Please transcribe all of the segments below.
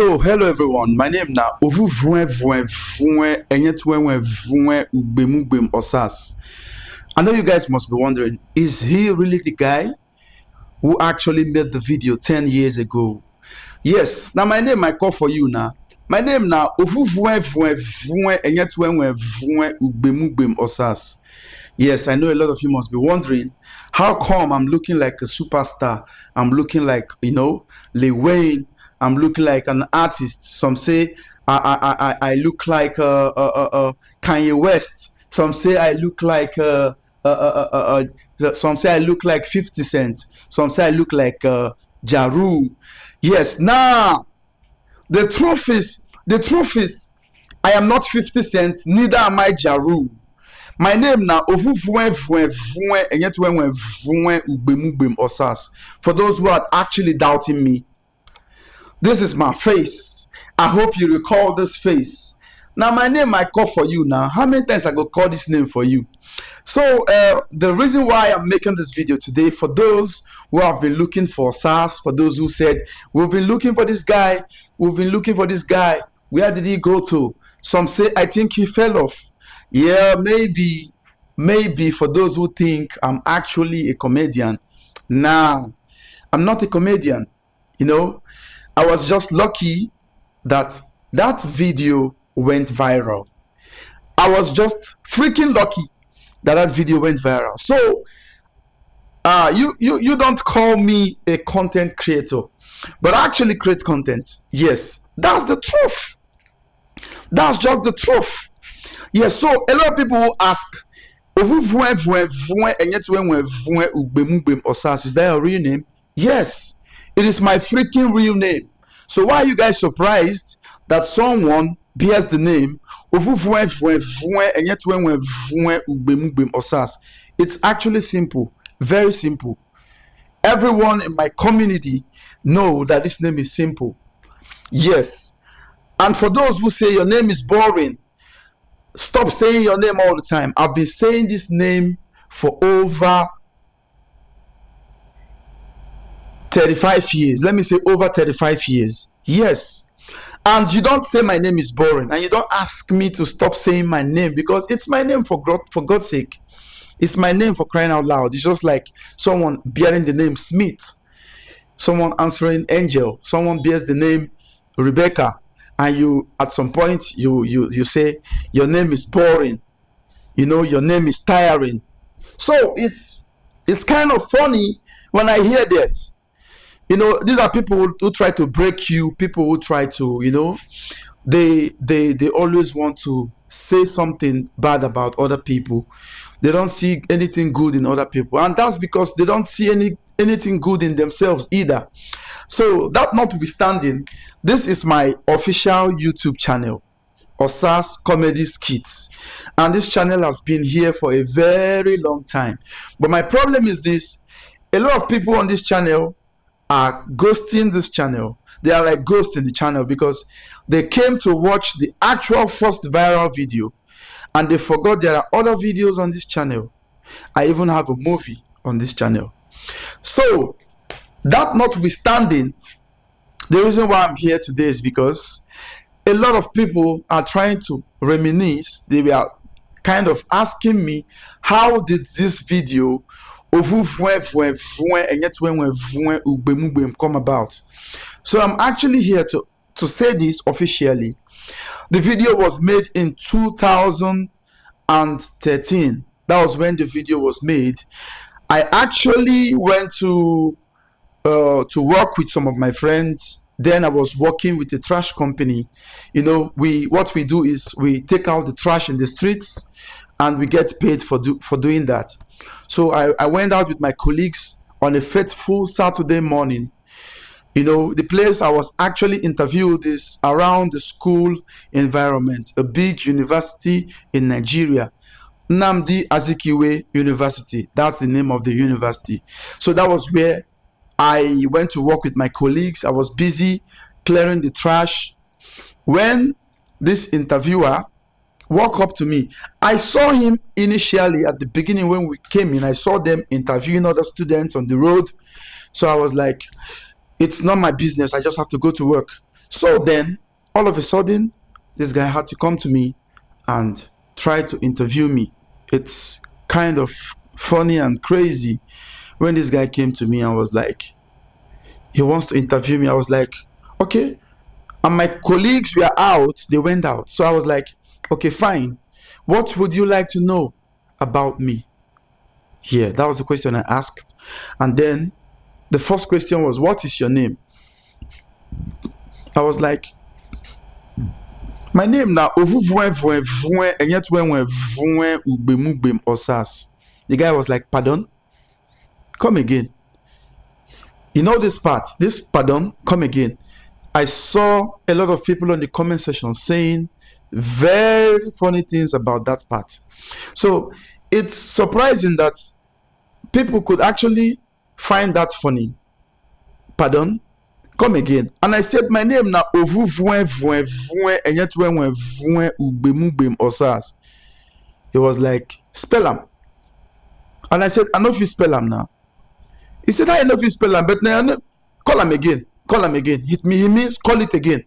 So, hello everyone. My name now Ovuvuevuevue Enyetuenwuevue Ugbemugbem Osas. I know you guys must be wondering, is he really the guy who actually made the video 10 years ago? Yes. Now my name I call for you now. My name now Ovuvuevuevue Enyetuenwuevue Ugbemugbem Osas. Yes, I know a lot of you must be wondering, how come I'm looking like a superstar? I'm looking like, Lil Wayne. I'm looking like an artist. Some say I look like Kanye West. Some say I look like some say I look like 50 Cent. Some say I look like Jaru. Yes. Now the truth is, I am not 50 Cent. Neither am I Jaru. My name now Ovuvuevuevue Enyetuenwuevue Ugbemugbem Osas. For those who are actually doubting me, this is my face. I hope you recall this face. Now my name I call for you now. How many times I go call this name for you? So the reason why I'm making this video today, for those who have been looking for SARS, for those who said, we've been looking for this guy, where did he go to? Some say, I think he fell off. Yeah, maybe for those who think I'm actually a comedian. Nah, I'm not a comedian. I was just lucky that video went viral. I was just freaking lucky that video went viral. So you don't call me a content creator, but I actually create content. Yes, that's the truth. That's just the truth. Yes, so a lot of people will ask, Ovuvuevuevue Enyetuenwuevue Ugbemugbem Osas, is that your real name? Yes, it is my freaking real name. So why are you guys surprised that someone bears the name Ovuvuevuevue Enyetuenwuevue Ugbemugbem Osas? It's actually simple, very simple. Everyone in my community know that this name is simple. Yes. And for those who say your name is boring, stop saying your name all the time. I've been saying this name for over 35 years. Let me say over 35 years. Yes. And you don't say my name is boring, and you don't ask me to stop saying my name, because it's my name, for God's sake. It's my name, for crying out loud. It's just like someone bearing the name Smith, someone answering Angel, someone bears the name Rebecca, and you at some point you say your name is boring, your name is tiring. So it's kind of funny when I hear that. These are people who try to break you, people who try to, they always want to say something bad about other people. They don't see anything good in other people, and that's because they don't see anything good in themselves either. So that notwithstanding, this is my official YouTube channel, Osas Comedy Skits, and this channel has been here for a very long time. But my problem is this: a lot of people on this channel are ghosting this channel. They are like ghosts in the channel, because they came to watch the actual first viral video and they forgot there are other videos on this channel. I even have a movie on this channel. So that notwithstanding, the reason why I'm here today is because a lot of people are trying to reminisce. They were kind of asking me, how did this video Ovuvuevuevue Enyetuenwuevue Ugbemugbem come about? So I'm actually here to say this officially. The video was made in 2013. That was when the video was made. I actually went to work with some of my friends. Then I was working with a trash company. What we do is we take out the trash in the streets, and we get paid for doing that. So I went out with my colleagues on a fateful Saturday morning. The place I was actually interviewed is around the school environment, a big university in Nigeria, Nnamdi Azikiwe University. That's the name of the university. So that was where I went to work with my colleagues. I was busy clearing the trash when this interviewer walked up to me. I saw him initially at the beginning when we came in. I saw them interviewing other students on the road. So I was like, it's not my business. I just have to go to work. So then, all of a sudden, this guy had to come to me and try to interview me. It's kind of funny and crazy when this guy came to me and was like, he wants to interview me. I was like, okay. And my colleagues were out, they went out. So I was like, okay, fine. What would you like to know about me? Yeah, that was the question I asked. And then the first question was, what is your name? I was like, my name now, Ovuvuevuevue, Enyetuenwuevue, Ugbemugbem, Osas. The guy was like, pardon? Come again. You know this part, this pardon, come again. I saw a lot of people on the comment section saying very funny things about that part. So it's surprising that people could actually find that funny. Pardon? Come again. And I said, my name now, Ovuvuevuevue, Enyetuenwuevue, Ugbemugbem, Osas. He was like, spell them. And I said, I know if you spell them now. He said, I know if you spell them, but now call them again. Call him again. He means call it again.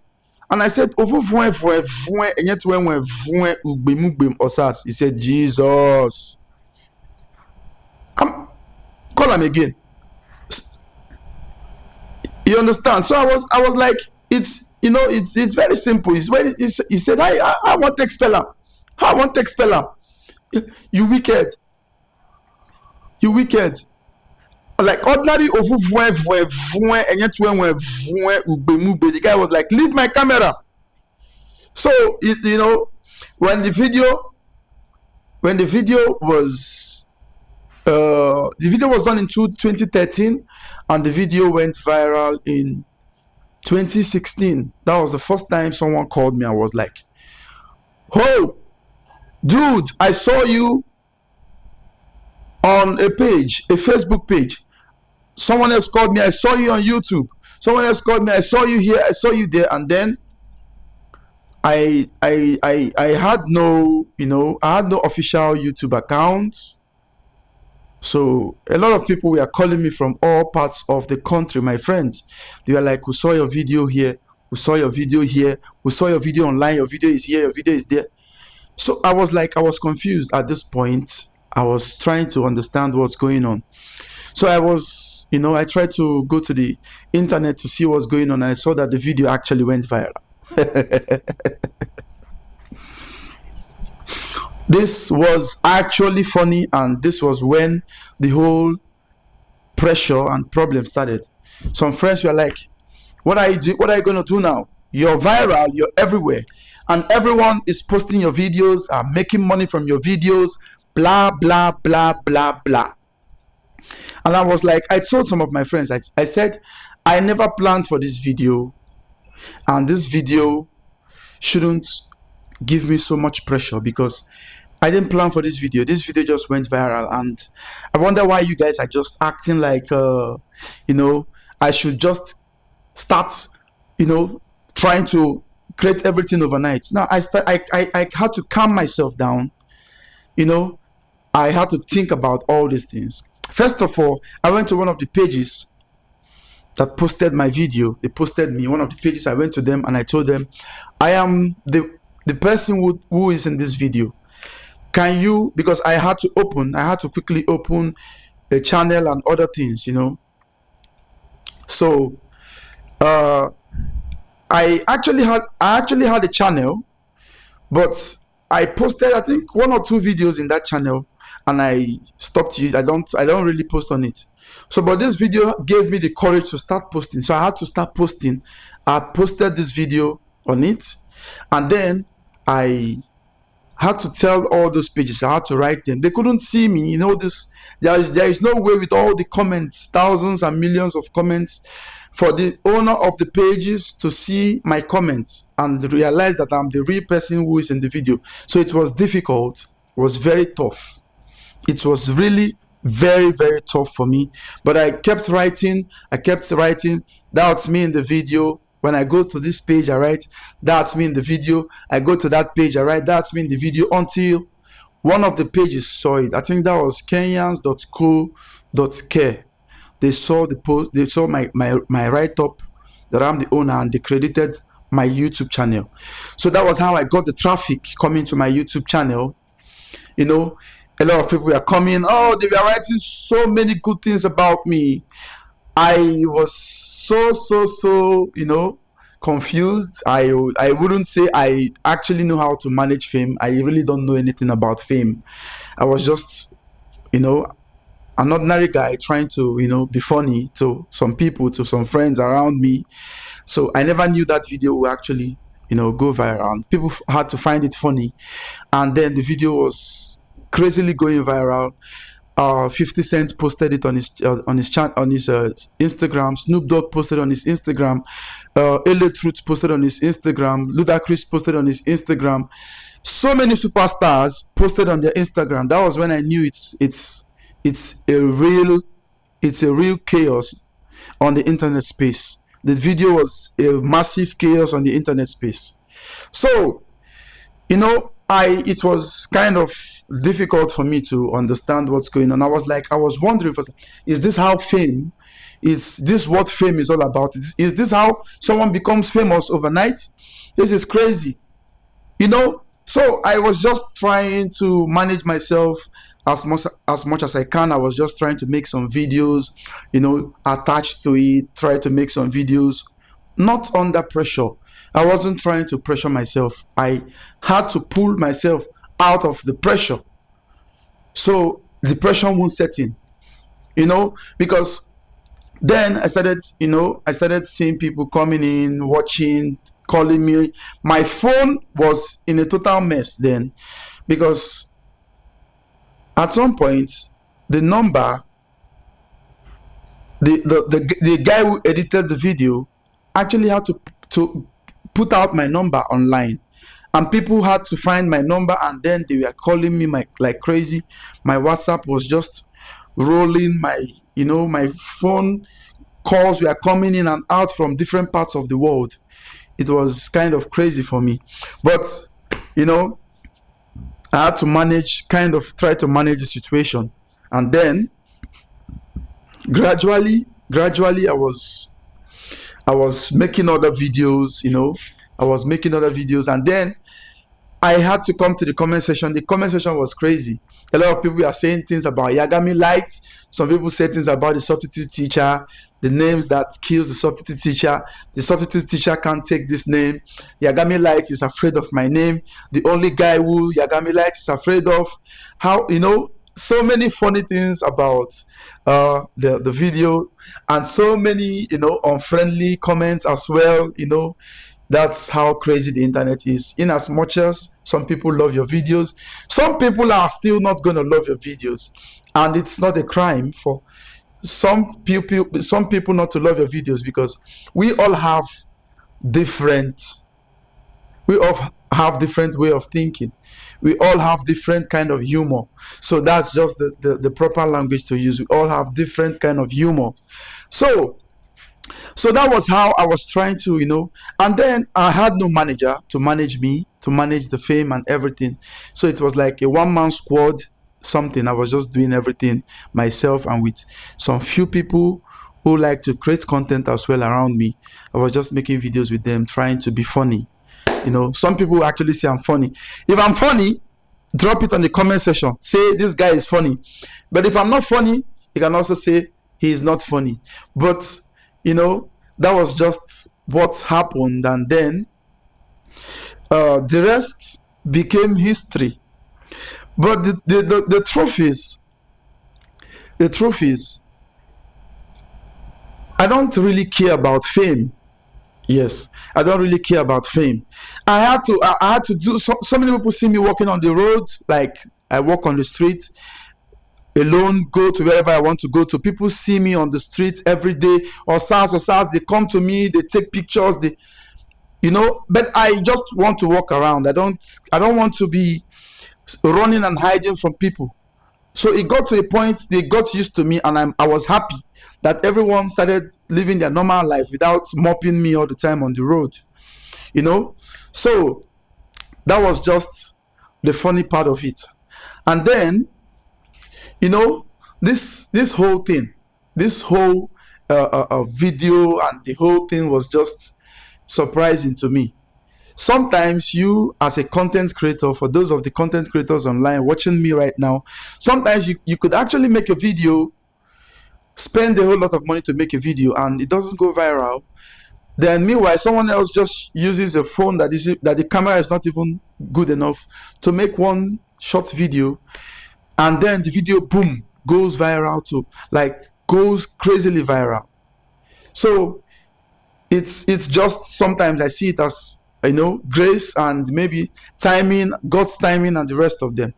And I said, Ovuvuevuevue, Enyetuenwuevue, Ugbemugbem, Osas. He said, Jesus. Call him again. You understand? So I was like, it's very simple. He said, I want to expel him. I want to expel him. You wicked. You wicked. Like ordinary Ovuvuevuevue, Enyetuenwuevue, Ugbemugbem. The guy was like, leave my camera. So when the video was done in 2013, and the video went viral in 2016. That was the first time someone called me and was like, oh, dude, I saw you on a page, a Facebook page. Someone else called me, I saw you on YouTube. Someone else called me, I saw you here, I saw you there. And then I had no, I had no official YouTube account. So a lot of people were calling me from all parts of the country, my friends. They were like, we saw your video here, we saw your video here, we saw your video online, your video is here, your video is there. So I was confused at this point. I was trying to understand what's going on. So I was, I tried to go to the internet to see what's going on, and I saw that the video actually went viral. This was actually funny, and this was when the whole pressure and problem started. Some friends were like, what are you going to do now? You're viral, you're everywhere, and everyone is posting your videos, making money from your videos, blah, blah, blah, blah, blah. And I was like, I told some of my friends, I said, I never planned for this video, and this video shouldn't give me so much pressure because I didn't plan for this video. This video just went viral, and I wonder why you guys are just acting like, I should just start, trying to create everything overnight. Now I had to calm myself down. I had to think about all these things. First of all, I went to one of the pages that posted my video. They posted me, one of the pages. I went to them and I told them, I am the person who is in this video. Can you, because I had to quickly open a channel and other things, So I actually had a channel, but I posted, I think, 1 or 2 videos in that channel, and I stopped using. I don't really post on it. So, but this video gave me the courage to start posting. So I had to start posting. I posted this video on it, and then I had to tell all those pages. I had to write them. They couldn't see me. There is no way with all the comments, thousands and millions of comments, for the owner of the pages to see my comments and realize that I'm the real person who is in the video. So it was difficult. It was very tough. It was really very, very tough for me. But I kept writing. That's me in the video. When I go to this page, I write, that's me in the video. I go to that page, I write, that's me in the video, until one of the pages saw it. I think that was Kenyans.co.ke. They saw the post, they saw my write-up that I'm the owner, and they credited my YouTube channel. So that was how I got the traffic coming to my YouTube channel. You know, a lot of people were coming. Oh, they were writing so many good things about me. I was so confused. I wouldn't say I actually know how to manage fame. I really don't know anything about fame. I was just, you know, an ordinary guy trying to, be funny to some people, to some friends around me. So I never knew that video would actually, go viral. People had to find it funny, and then the video was crazily going viral. 50 Cent posted it on his Instagram. Snoop Dogg posted on his Instagram. LA Truth posted on his Instagram. Ludacris posted on his Instagram. So many superstars posted on their Instagram. That was when I knew it's a real chaos on the internet space. The video was a massive chaos on the internet space. So, it was kind of difficult for me to understand what's going on. I was wondering, is this how fame, is this what fame is all about? Is this how someone becomes famous overnight? This is crazy. So I was just trying to manage myself as much as I can. I was just trying to make some videos, attached to it, try to make some videos, not under pressure. I wasn't trying to pressure myself. I had to pull myself out of the pressure so the pressure won't set in, because then I started seeing people coming in, watching, calling me. My phone was in a total mess then, because at some point the number, the guy who edited the video actually had to put out my number online, and people had to find my number, and then they were calling me like crazy. My WhatsApp was just rolling. My phone calls were coming in and out from different parts of the world. It was kind of crazy for me, but I had to try to manage the situation. And then gradually I was making other videos. And then I had to come to the comment section. The comment section was crazy. A lot of people are saying things about Yagami Light. Some people say things about the substitute teacher, the names that kills the substitute teacher. The substitute teacher can't take this name. Yagami Light is afraid of my name. The only guy who Yagami Light is afraid of. How, so many funny things about the video, and so many, unfriendly comments as well. That's how crazy the internet is. In as much as some people love your videos, some people are still not going to love your videos. And it's not a crime for some people not to love your videos, because we all have different way of thinking. We all have different kind of humor. So that's just the proper language to use. We all have different kind of humor. So that was how I was trying to, and then I had no manager to manage me, to manage the fame and everything. So it was like a one-man squad, something. I was just doing everything myself, and with some few people who like to create content as well around me. I was just making videos with them, trying to be funny. Some people actually say I'm funny. If I'm funny, drop it on the comment section. Say this guy is funny. But if I'm not funny, you can also say he is not funny. But that was just what happened, and then the rest became history. But the truth is, I don't really care about fame. Yes, I don't really care about fame. I had to do so many people see me walking on the road, like I walk on the street alone, go to wherever I want to go to. People see me on the street every day, or SARS, they come to me, they take pictures, but I just want to walk around. I don't want to be running and hiding from people. So it got to a point they got used to me, and I was happy that everyone started living their normal life without mopping me all the time on the road. So that was just the funny part of it. And then this whole thing, this whole video, and the whole thing was just surprising to me. Sometimes you, as a content creator, for those of the content creators online watching me right now, sometimes you could actually make a video, spend a whole lot of money to make a video, and it doesn't go viral. Then meanwhile, someone else just uses a phone that the camera is not even good enough to make one short video, and then the video, boom, goes viral too, like goes crazily viral. So it's just, sometimes I see it as, grace and maybe timing, God's timing, and the rest of them.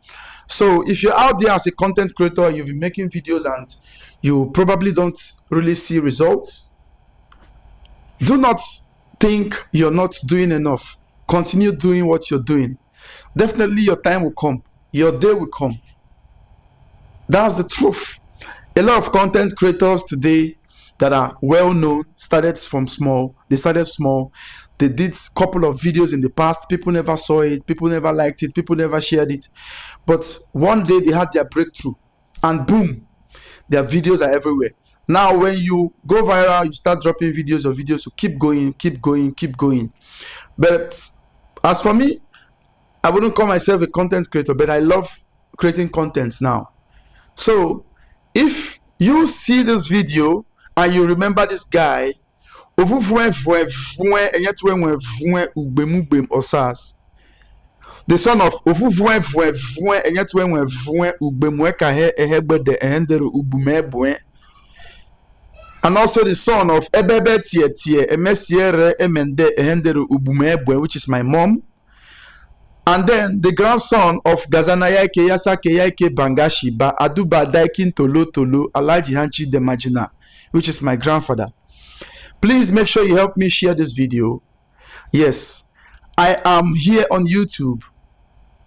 So if you're out there as a content creator, you've been making videos and you probably don't really see results, do not think you're not doing enough. Continue doing what you're doing. Definitely your time will come, your day will come. That's the truth. A lot of content creators today that are well known started from small. They started small. They did a couple of videos in the past. People never saw it. People never liked it. People never shared it. But one day they had their breakthrough, and boom, their videos are everywhere. Now, when you go viral, you start dropping videos of videos. So keep going, keep going, keep going. But as for me, I wouldn't call myself a content creator, but I love creating contents now. So if you see this video and you remember this guy, Ovuvuevuevue, Enyetuenwuevue, Ugbemugbem, Osas, the son of Ovuvuevuevue, Enyetuenwuevue, Ugbemugbem, and also the son of Ebebe Tietie, Emesiere Emende Ehendere Ugbemugbem, which is my mom. And then the grandson of Gazanayake Yasake Bangashi Ba Aduba Daikin Tolo Tolo Alaji Hanchi Demajina, which is my grandfather. Please make sure you help me share this video. Yes, I am here on YouTube,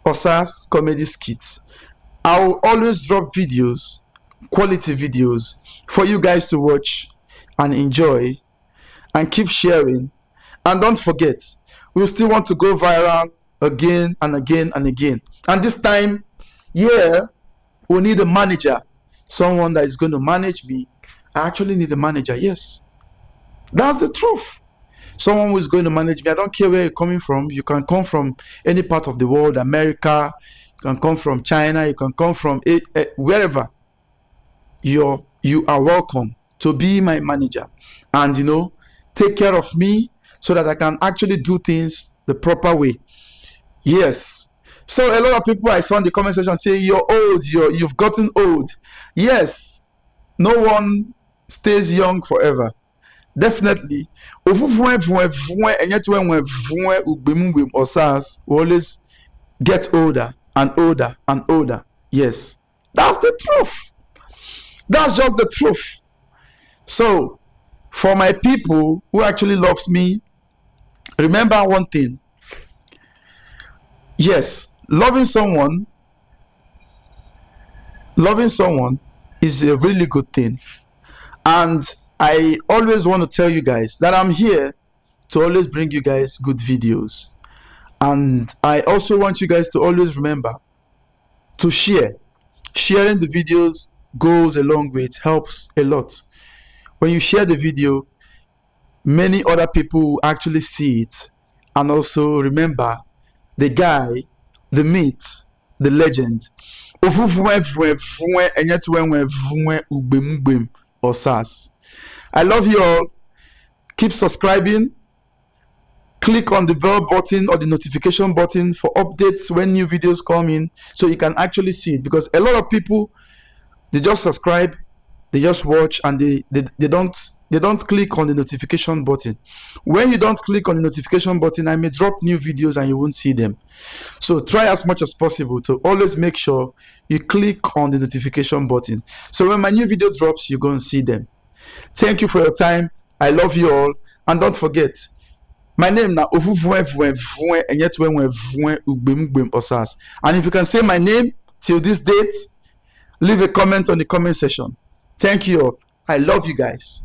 Osas Comedy Skits. I will always drop videos, quality videos, for you guys to watch and enjoy and keep sharing. And don't forget, we still want to go viral again and again and again. And this time, yeah, we need a manager, someone that is going to manage me. I actually need a manager. Yes, that's the truth. Someone who is going to manage me. I don't care where you're coming from. You can come from any part of the world, America, you can come from China, you can come from wherever. You are welcome to be my manager and take care of me so that I can actually do things the proper way. Yes. So a lot of people I saw in the comment section say, you're old, you've gotten old. Yes, no one stays young forever. Definitely. Ovuvuevuevue, Enyetuenwuevue, Ugbemugbem, Osas will always get older and older and older. Yes, that's the truth. That's just the truth. So for my people who actually loves me, remember one thing. Yes, loving someone is a really good thing. And I always want to tell you guys that I'm here to always bring you guys good videos. And I also want you guys to always remember to share. Sharing the videos goes a long way. It helps a lot. When you share the video, many other people will actually see it. And also remember the guy, the myth, the legend. Ovuvuevuevue, Enyetuenwuevue, Ugbemugbem, Osas. I love you all. Keep subscribing. Click on the bell button or the notification button for updates when new videos come in, so you can actually see it. Because a lot of people, they just subscribe, they just watch, and they don't click on the notification button. When you don't click on the notification button, I may drop new videos and you won't see them. So try as much as possible to always make sure you click on the notification button, so when my new video drops, you go and see them. Thank you for your time. I love you all. And don't forget, my name now Ovuvuevuevue, Enyetuenwuevue, Ugbemugbem, Osas. And if you can say my name till this date, leave a comment on the comment section. Thank you all. I love you guys.